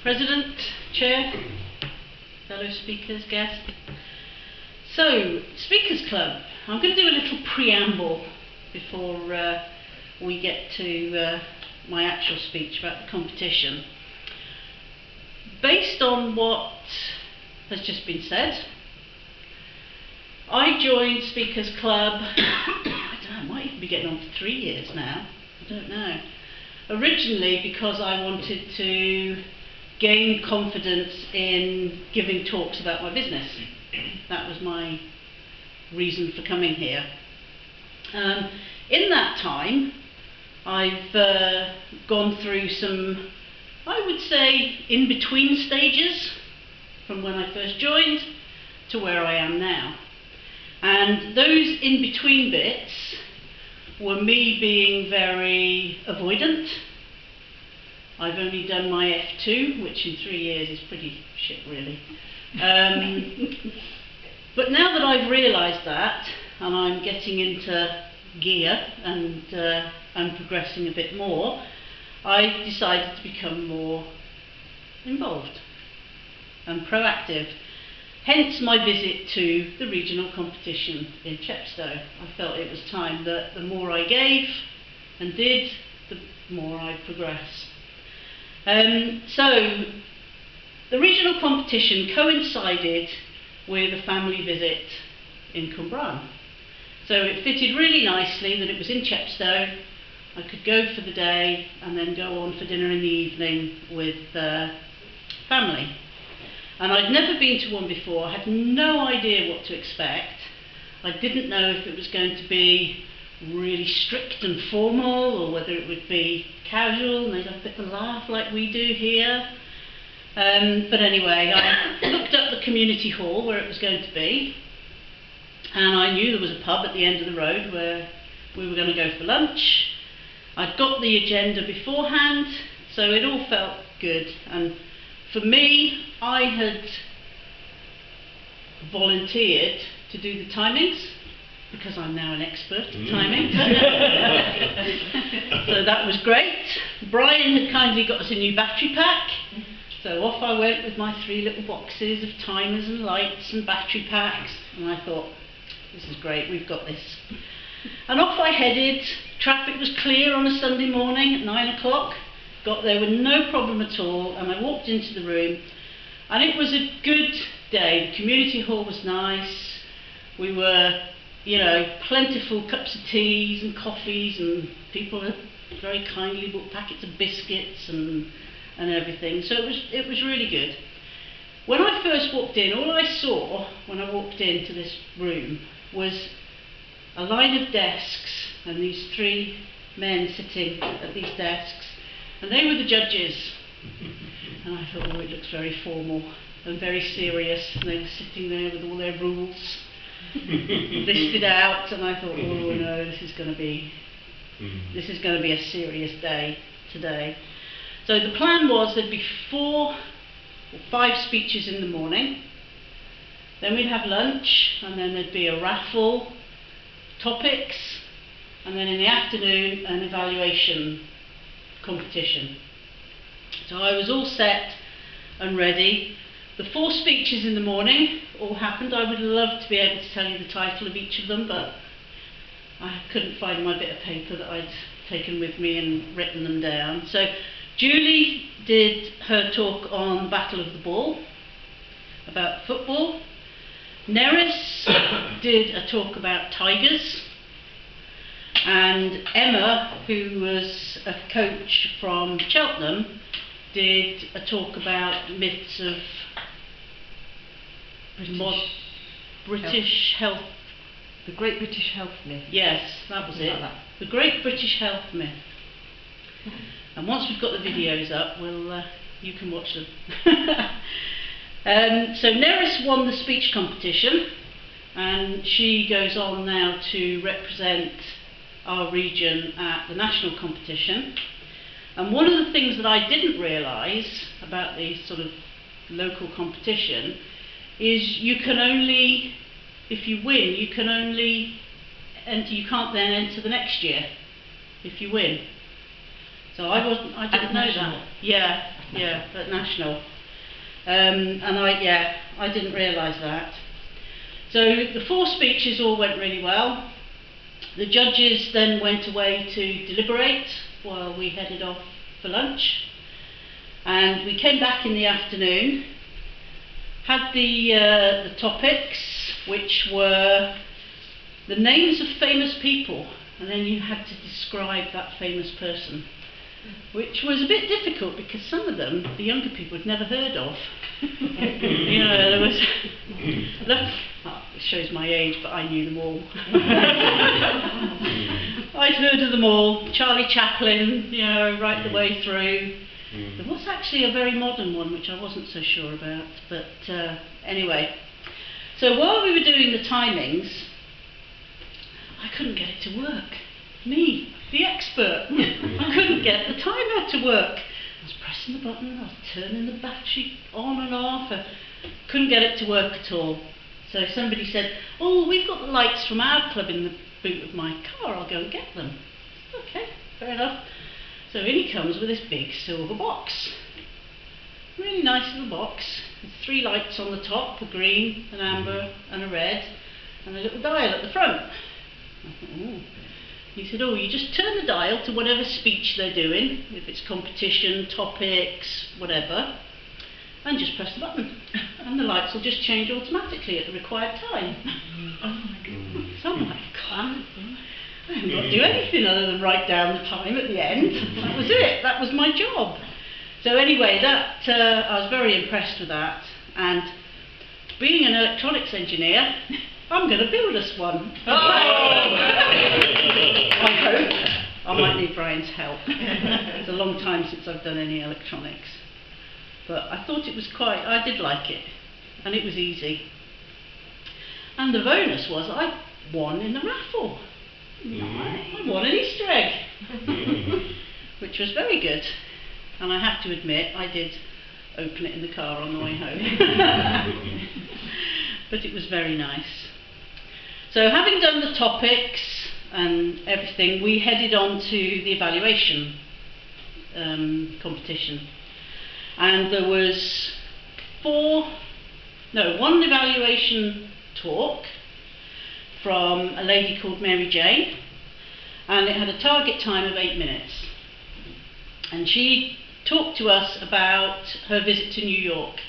President, Chair, fellow speakers, guests. So, Speakers Club. I'm going to do a little preamble before we get to my actual speech about the competition. Based on what has just been said, I joined Speakers Club, I don't know, I might even be getting on for 3 years now, I don't know. Originally because I wanted to gain confidence in giving talks about my business. That was my reason for coming here. In that time, I've gone through some, I would say, in-between stages from when I first joined to where I am now. And those in-between bits were me being very avoidant. I've only done my F2, which in 3 years is pretty shit, really. But now that I've realised that, and I'm getting into gear and I'm progressing a bit more, I've decided to become more involved and proactive. Hence my visit to the regional competition in Chepstow. I felt it was time that the more I gave and did, the more I progressed. So the regional competition coincided with a family visit in Cwmbran. So it fitted really nicely that it was in Chepstow. I could go for the day and then go on for dinner in the evening with family. And I'd never been to one before. I had no idea what to expect. I didn't know if it was going to be really strict and formal or whether it would be casual and they'd have a bit of a laugh like we do here. But anyway, I looked up the community hall where it was going to be, and I knew there was a pub at the end of the road where we were going to go for lunch. I'd got the agenda beforehand, so it all felt good. And for me, I had volunteered to do the timings, because I'm now an expert at timing. So that was great. Brian had kindly got us a new battery pack, so off I went with my 3 little boxes of timers and lights and battery packs, and I thought, this is great, we've got this. And off I headed. Traffic was clear on a Sunday morning at 9 o'clock. Got there with no problem at all, and I walked into the room, and it was a good day. The community hall was nice. We were, you know, plentiful cups of teas and coffees, and people had very kindly bought packets of biscuits and everything. So it was really good. When I first walked in, all I saw when I walked into this room was a line of desks and these 3 men sitting at these desks, and they were the judges. And I thought, oh, it looks very formal and very serious, and they were sitting there with all their rules listed out, and I thought, oh no, this is going to be a serious day today. So the plan was there'd be 4 or 5 speeches in the morning, then we'd have lunch, and then there'd be a raffle, topics, and then in the afternoon an evaluation competition. So I was all set and ready. The 4 speeches in the morning all happened. I would love to be able to tell you the title of each of them, but I couldn't find my bit of paper that I'd taken with me and written them down. So Julie did her talk on the Battle of the Ball, about football. Neris did a talk about tigers. And Emma, who was a coach from Cheltenham, did a talk about myths of British health. The Great British Health Myth. Yes, that was it. Like that. The Great British Health Myth. And once we've got the videos up, you can watch them. So Neris won the speech competition, and she goes on now to represent our region at the national competition. And one of the things that I didn't realise about the sort of local competition is you can only, if you win, you can only enter, you can't then enter the next year if you win. So I didn't know that. Yeah. yeah, at National. And I didn't realise that. So the 4 speeches all went really well. The judges then went away to deliberate while we headed off for lunch. And we came back in the afternoon, had the topics, which were the names of famous people, and then you had to describe that famous person, which was a bit difficult because some of them the younger people had never heard of. You know, there was it shows my age, but I knew them all. I'd heard of them all. Charlie Chaplin, you know, right the way through. There was actually a very modern one which I wasn't so sure about, but anyway. So while we were doing the timings, I couldn't get it to work. Me, the expert, I couldn't get the timer to work. I was pressing the button, I was turning the battery on and off, I couldn't get it to work at all. So somebody said, "Oh, we've got the lights from our club in the boot of my car, I'll go and get them." Okay, fair enough. So in he comes with this big silver box. Really nice little box, with 3 lights on the top, a green, an amber and a red, and a little dial at the front. I thought, ooh. He said, "Oh, you just turn the dial to whatever speech they're doing, if it's competition, topics, whatever, and just press the button, and the lights will just change automatically at the required time." Oh my goodness. So I'm like, God, I haven't got to do anything other than write down the time at the end. That was it, that was my job. So anyway, that I was very impressed with that, and being an electronics engineer, I'm going to build us one. Oh! I hope. I might need Brian's help. It's a long time since I've done any electronics. But I thought it was I did like it. And it was easy. And the bonus was I won in the raffle. I won an Easter egg. Which was very good. And I have to admit, I did open it in the car on the way home. But it was very nice. So having done the topics and everything, we headed on to the evaluation competition. And there was 1 evaluation talk from a lady called Mary Jane, and it had a target time of 8 minutes. And she talked to us about her visit to New York.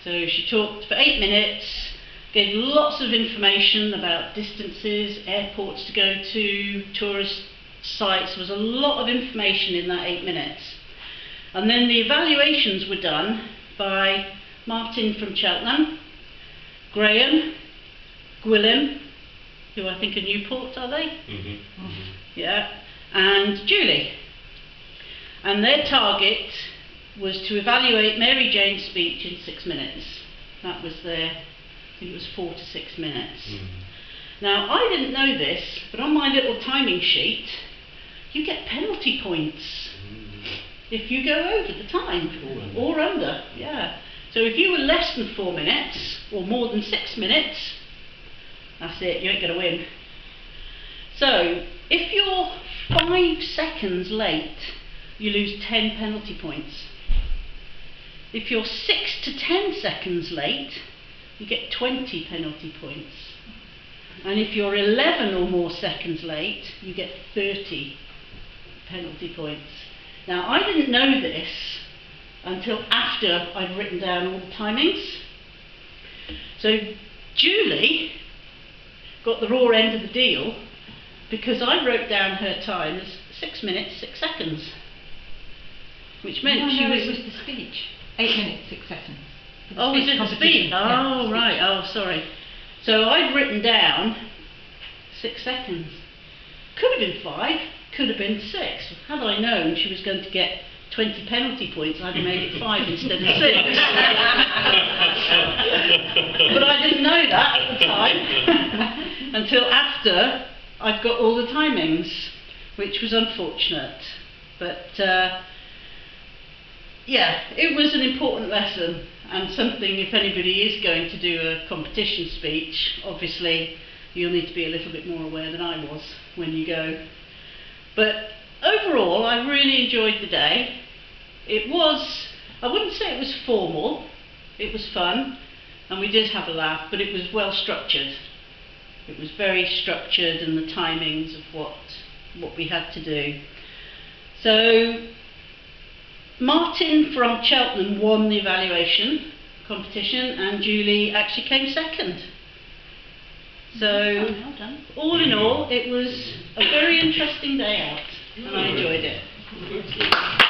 So she talked for 8 minutes, gave lots of information about distances, airports to go to, tourist sites. There was a lot of information in that 8 minutes. And then the evaluations were done by Martin from Cheltenham, Graham, Gwilym, who I think are Newport, are they? Mm-hmm. Mm-hmm. Yeah, and Julie. And their target was to evaluate Mary Jane's speech in 6 minutes. That was their, I think it was 4 to 6 minutes. Mm. Now, I didn't know this, but on my little timing sheet, you get penalty points if you go over the time, or under, yeah. So if you were less than 4 minutes, or more than 6 minutes, that's it, you ain't going to win. So, if you're 5 seconds late, you lose 10 penalty points. If you're 6 to 10 seconds late, you get 20 penalty points. And if you're 11 or more seconds late, you get 30 penalty points. Now, I didn't know this until after I'd written down all the timings. So Julie got the raw end of the deal because I wrote down her time as 6 minutes, 6 seconds. Which meant it was the speech. 8 minutes, 6 seconds. Oh, was it the speech? Oh, yeah, right. Oh, sorry. So I'd written down 6 seconds. Could have been 5, could have been 6. Had I known she was going to get 20 penalty points, I'd have made it 5 instead of 6. But I didn't know that at the time until after I'd got all the timings, which was unfortunate. But yeah, it was an important lesson, and something, if anybody is going to do a competition speech, obviously you'll need to be a little bit more aware than I was when you go. But overall, I really enjoyed the day. It was, I wouldn't say it was formal, it was fun, and we did have a laugh, but it was well structured. It was very structured, and the timings of what we had to do. So Martin from Cheltenham won the evaluation competition, and Julie actually came second. So Well done. all in all, it was a very interesting day out, and I enjoyed it.